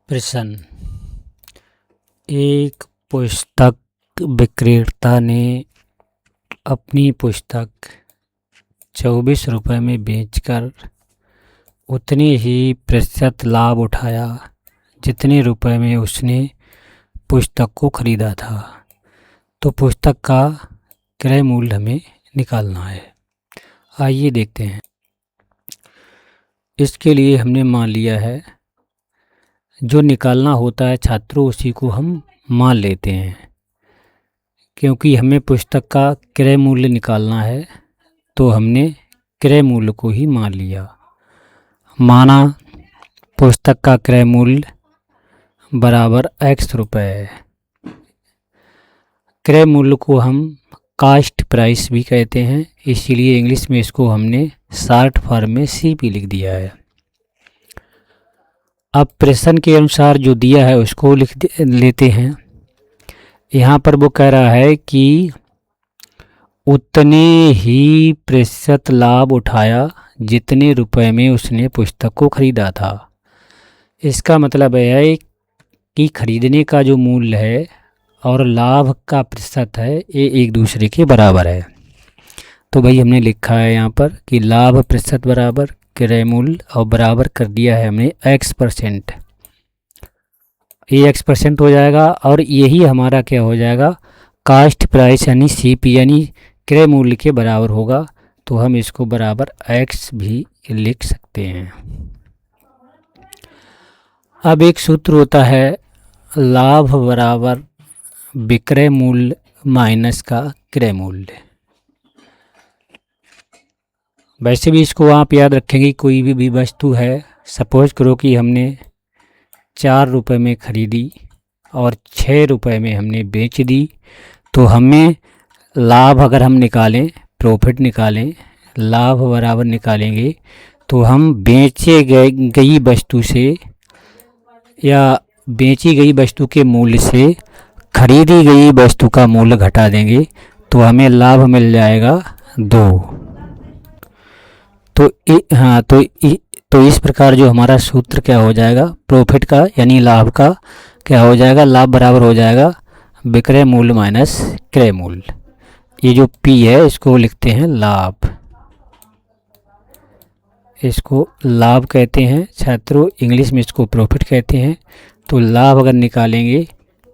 प्रश्न। एक पुस्तक विक्रेता ने अपनी पुस्तक 24 रुपये में बेचकर उतने ही प्रतिशत लाभ उठाया जितने रुपए में उसने पुस्तक को खरीदा था। तो पुस्तक का क्रय मूल्य हमें निकालना है। आइए देखते हैं। इसके लिए हमने मान लिया है, जो निकालना होता है छात्रों उसी को हम मान लेते हैं, क्योंकि हमें पुस्तक का क्रय मूल्य निकालना है तो हमने क्रय मूल्य को ही मान लिया। माना पुस्तक का क्रय मूल्य बराबर x रुपये है। क्रय मूल्य को हम कास्ट प्राइस भी कहते हैं, इसीलिए इंग्लिश में इसको हमने शॉर्ट फॉर्म में CP लिख दिया है। अब प्रश्न के अनुसार जो दिया है उसको लिख लेते हैं। यहाँ पर वो कह रहा है कि उतने ही प्रतिशत लाभ उठाया जितने रुपए में उसने पुस्तक को खरीदा था। इसका मतलब है कि खरीदने का जो मूल्य है और लाभ का प्रतिशत है ये एक दूसरे के बराबर है। तो भाई हमने लिखा है यहाँ पर कि लाभ प्रतिशत बराबर क्रय मूल्य और बराबर कर दिया है हमने x%। ये x% हो जाएगा और यही हमारा क्या हो जाएगा, कास्ट प्राइस यानी CP यानी क्रय मूल्य के बराबर होगा। तो हम इसको बराबर x भी लिख सकते हैं। अब एक सूत्र होता है लाभ बराबर विक्रय मूल्य माइनस का क्रय मूल्य। वैसे भी इसको आप याद रखेंगे, कोई भी वस्तु है, सपोज करो कि हमने 4 रुपये में ख़रीदी और 6 रुपये में हमने बेच दी, तो हमें लाभ अगर हम निकालें, प्रॉफिट निकालें, लाभ बराबर निकालेंगे तो हम बेचे गई वस्तु से या बेची गई वस्तु के मूल्य से खरीदी गई वस्तु का मूल्य घटा देंगे तो हमें लाभ मिल जाएगा 2। तो इस प्रकार जो हमारा सूत्र क्या हो जाएगा, प्रॉफिट का यानी लाभ का क्या हो जाएगा, लाभ बराबर हो जाएगा विक्रय मूल्य माइनस क्रय मूल्य। ये जो P है इसको लिखते हैं लाभ, इसको लाभ कहते हैं छात्रों, इंग्लिश में इसको प्रॉफिट कहते हैं। तो लाभ अगर निकालेंगे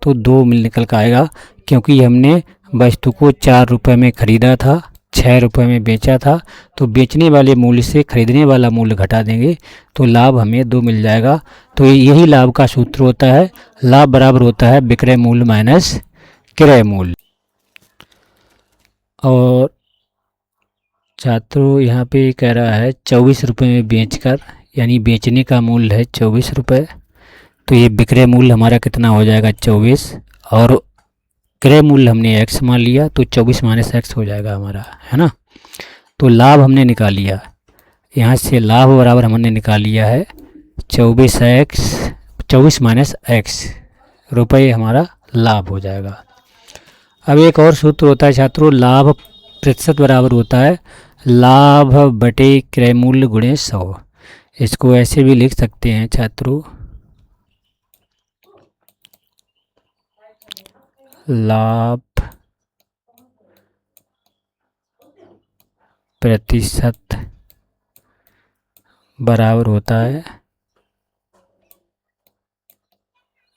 तो 2 निकल कर आएगा, क्योंकि हमने वस्तु को 4 रुपये में ख़रीदा था, 6 रुपये में बेचा था, तो बेचने वाले मूल्य से खरीदने वाला मूल्य घटा देंगे तो लाभ हमें 2 मिल जाएगा। तो यही लाभ का सूत्र होता है, लाभ बराबर होता है विक्रय मूल्य माइनस क्रय मूल्य। और छात्रों यहाँ पे कह रहा है 24 रुपये में बेचकर, यानी बेचने का मूल्य है 24 रुपये, तो ये विक्रय मूल्य हमारा कितना हो जाएगा 24, और क्रय मूल्य हमने x मान लिया तो 24 माइनस x हो जाएगा हमारा, है ना। तो लाभ हमने निकाल लिया, यहाँ से लाभ बराबर हमने निकाल लिया है 24 माइनस x रुपये हमारा लाभ हो जाएगा। अब एक और सूत्र होता है छात्रों, लाभ प्रतिशत बराबर होता है लाभ बटे क्रय मूल्य गुणे 100। इसको ऐसे भी लिख सकते हैं छात्रों, लाभ प्रतिशत बराबर होता है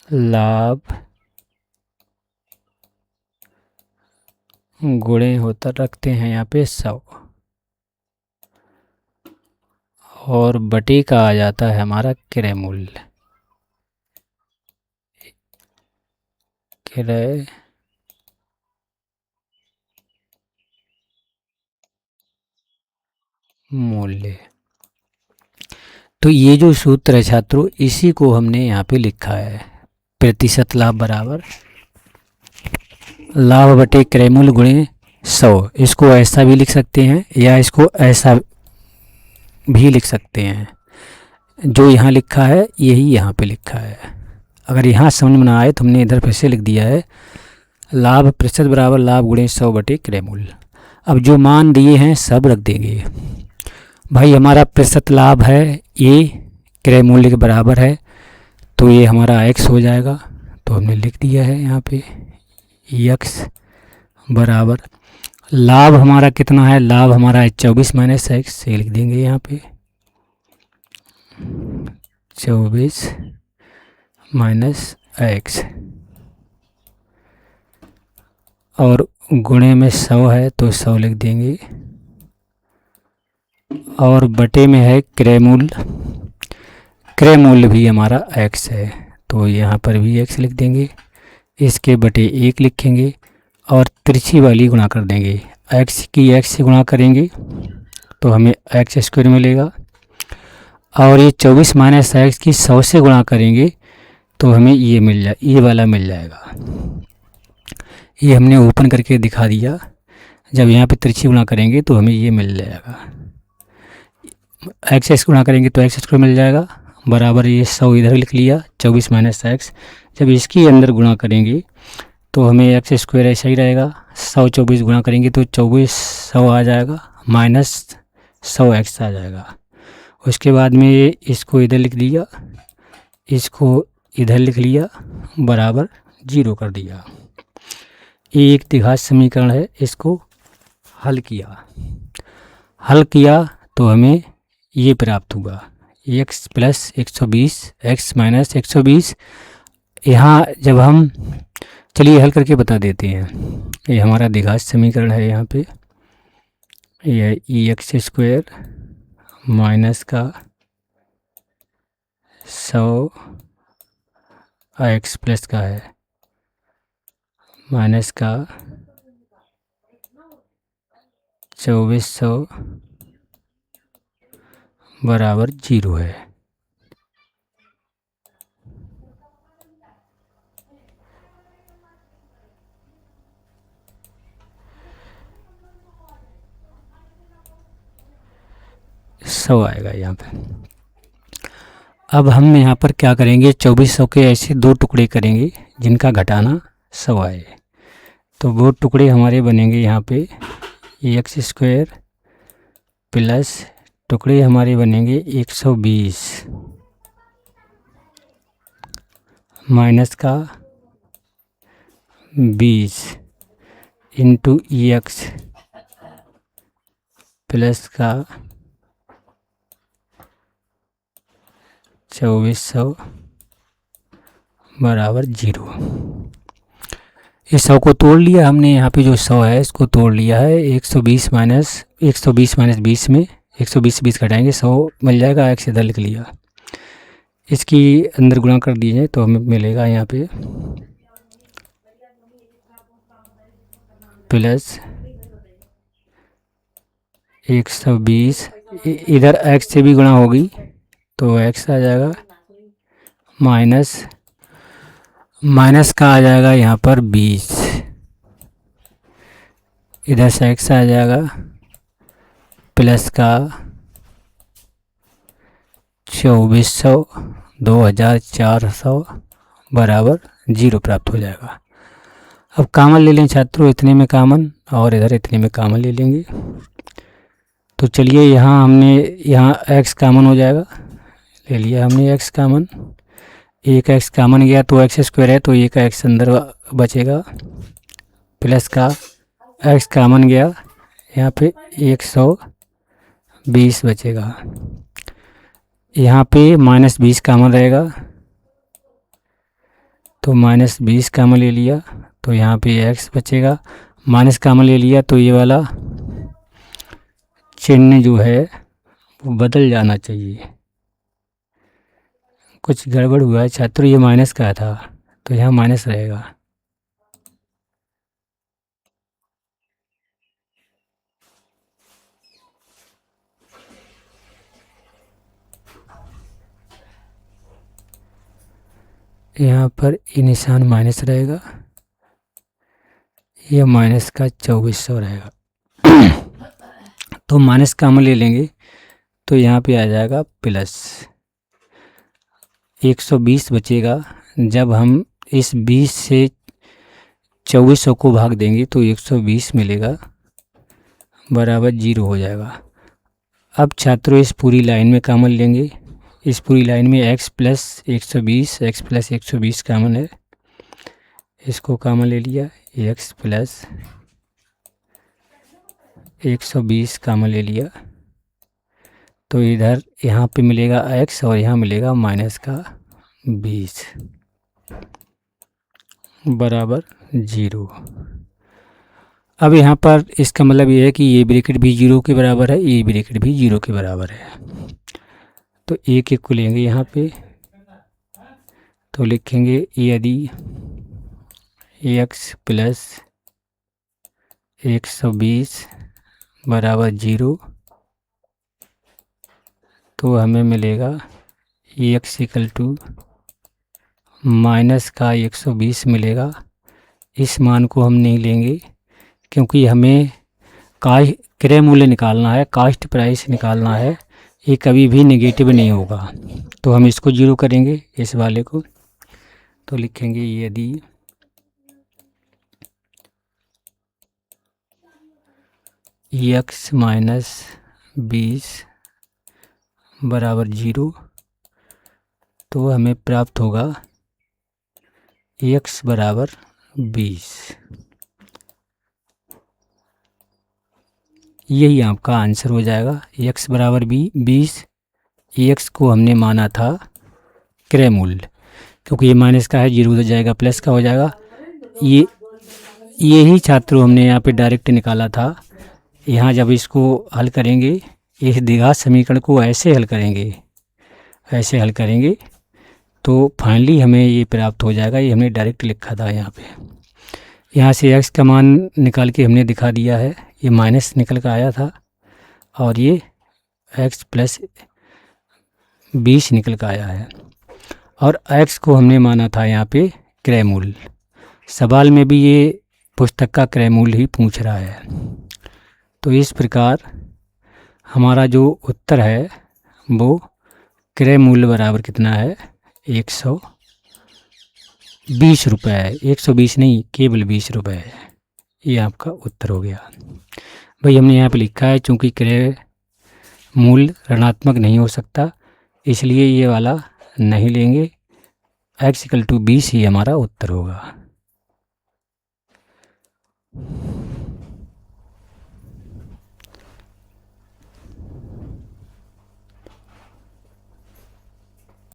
लाभ गुणे होता रखते हैं यहाँ पे 100, और बटे का आ जाता है हमारा क्रय मूल्य, क्रय मूल्य। तो ये जो सूत्र है छात्रों, इसी को हमने यहाँ पे लिखा है, प्रतिशत लाभ बराबर लाभ बटे क्रय मूल्य गुणे 100। इसको ऐसा भी लिख सकते हैं या इसको ऐसा भी लिख सकते हैं, जो यहाँ लिखा है यही यहाँ पे लिखा है। अगर यहाँ समझ में ना आए तो हमने इधर फिर से लिख दिया है लाभ प्रतिशत बराबर लाभ गुणे 100 बटे क्रय मूल्य। अब जो मान दिए हैं सब रख देंगे। भाई हमारा प्रतिशत लाभ है, ये क्रय मूल्य के बराबर है, तो ये हमारा x हो जाएगा। तो हमने लिख दिया है यहाँ पे x बराबर लाभ हमारा कितना है, लाभ हमारा है 24 माइनस एक्स, ये लिख देंगे यहाँ पे 24 माइनस एक्स, और गुणे में 100 है तो 100 लिख देंगे, और बटे में है क्रय मूल्य, क्रय मूल्य भी हमारा x है तो यहाँ पर भी x लिख देंगे, इसके बटे 1 लिखेंगे और तिरछी वाली गुणा कर देंगे। x की x से गुणा करेंगे तो हमें x स्क्वायर मिलेगा, और ये 24 माइनस एक्स की 100 से गुणा करेंगे तो हमें ये वाला मिल जाएगा। ये हमने ओपन करके दिखा दिया, जब यहाँ पे तिरछी गुणा करेंगे तो हमें ये मिल जाएगा, एक्स एक्स गुणा करेंगे तो एक्स स्क्वायर मिल जाएगा बराबर ये 100 इधर लिख लिया 24 माइनस एक्स, जब इसके अंदर गुणा करेंगे तो हमें एक्स स्क्वायर ऐसा ही रहेगा, 100 24 गुणा करेंगे तो 2400 आ जाएगा माइनस 100 एक्स आ जाएगा। उसके बाद में इसको इधर लिख दिया, इसको इधर लिख लिया बराबर 0 कर दिया। ये एक द्विघात समीकरण है, इसको हल किया तो हमें ये प्राप्त हुआ x प्लस 120 x माइनस 120। यहाँ जब हम चलिए हल करके बता देते हैं, ये हमारा द्विघात समीकरण है, यहाँ पे ये एक्स स्क्वायर माइनस का 100 एक्स प्लस का है माइनस का 2400 बराबर 0 है। सौ आएगा यहाँ पे। अब हम यहाँ पर क्या करेंगे, 2400 के ऐसे 2 टुकड़े करेंगे जिनका घटाना 100 आए, तो वो टुकड़े हमारे बनेंगे यहाँ पे एक्स स्क्वायर प्लस टुकड़े हमारे बनेंगे 120 माइनस का 20 इंटू एक्स प्लस का 2400 बराबर 0। इस 100 को तोड़ लिया हमने, यहाँ पे जो 100 है इसको तोड़ लिया है 120 माइनस 20 में 120 से 20 घटाएंगे 100 मिल जाएगा, एक्स इधर लिख लिया, इसकी अंदर गुणा कर दीजिए तो हमें मिलेगा यहाँ पे प्लस 120, इधर एक्स से भी गुणा होगी तो एक्स आ जाएगा माइनस का आ जाएगा यहाँ पर 20, इधर से एक्स आ जाएगा प्लस का 2400 2400 बराबर 0 प्राप्त हो जाएगा। अब कॉमन ले लें छात्रों, इतने में कॉमन और इधर इतने में कॉमन ले लेंगे, तो चलिए यहाँ x कॉमन हो जाएगा, ले लिया हमने x कॉमन, एक x कॉमन गया तो एक्स स्क्वायर है तो एक x अंदर बचेगा प्लस का x कॉमन गया यहाँ पे 120 बचेगा, यहाँ पे माइनस 20 कॉमन रहेगा तो माइनस 20 कॉमन ले लिया तो यहाँ पे x बचेगा, माइनस कॉमन ले लिया तो ये वाला चिन्ह जो है वो बदल जाना चाहिए, कुछ गड़बड़ हुआ है छात्रों, ये माइनस का था तो यहाँ माइनस रहेगा। यहाँ पर ये निशान माइनस रहेगा, ये माइनस का 2400 रहेगा तो माइनस कॉमन ले लेंगे तो यहाँ पे आ जाएगा प्लस 120 बचेगा, जब हम इस 20 से 2400 को भाग देंगे तो 120 मिलेगा बराबर 0 हो जाएगा। अब छात्रों इस पूरी लाइन में कॉमन लेंगे, इस पूरी लाइन में x plus 120 x plus 120 common है, इसको कॉमन ले लिया, x प्लस 120 कॉमन ले लिया, तो इधर यहाँ पे मिलेगा x और यहाँ मिलेगा माइनस का 20 बराबर 0। अब यहाँ पर इसका मतलब ये है कि ये ब्रैकेट भी 0 के बराबर है, ये ब्रैकेट भी 0 के बराबर है। तो एक एक को लेंगे यहाँ पे, तो लिखेंगे यदि x प्लस 120 बराबर 0, तो हमें मिलेगा x इक्वल टू माइनस का 120 मिलेगा। इस मान को हम नहीं लेंगे क्योंकि हमें क्रय मूल्य निकालना है, कास्ट प्राइस निकालना है, ये कभी भी नेगेटिव नहीं होगा। तो हम इसको 0 करेंगे, इस वाले को, तो लिखेंगे यदि x माइनस 20 बराबर 0, तो हमें प्राप्त होगा x बराबर 20। यही आपका आंसर हो जाएगा, x बराबर 20। x को हमने माना था क्रय मूल्य, क्योंकि ये माइनस का है, 0 हो जाएगा, प्लस का हो जाएगा। यही छात्रों हमने यहाँ पे डायरेक्ट निकाला था। यहाँ जब इसको हल करेंगे, इस द्विघात समीकरण को ऐसे हल करेंगे, तो फाइनली हमें ये प्राप्त हो जाएगा। ये हमने डायरेक्ट लिखा था यहाँ पे। यहाँ से x का मान निकाल के हमने दिखा दिया है, ये माइनस निकल कर आया था और ये x प्लस 20 निकल कर आया है, और x को हमने माना था यहाँ पे क्रय मूल्य। सवाल में भी ये पुस्तक का क्रय मूल्य ही पूछ रहा है। तो इस प्रकार हमारा जो उत्तर है वो क्रय मूल्य बराबर कितना है, 120 रुपये है। 120 नहीं, केवल 20 रुपये है। ये आपका उत्तर हो गया भाई। हमने यहाँ पे लिखा है चूँकि क्रय मूल्य ऋणात्मक नहीं हो सकता, इसलिए ये वाला नहीं लेंगे। x = 20 ही हमारा उत्तर होगा।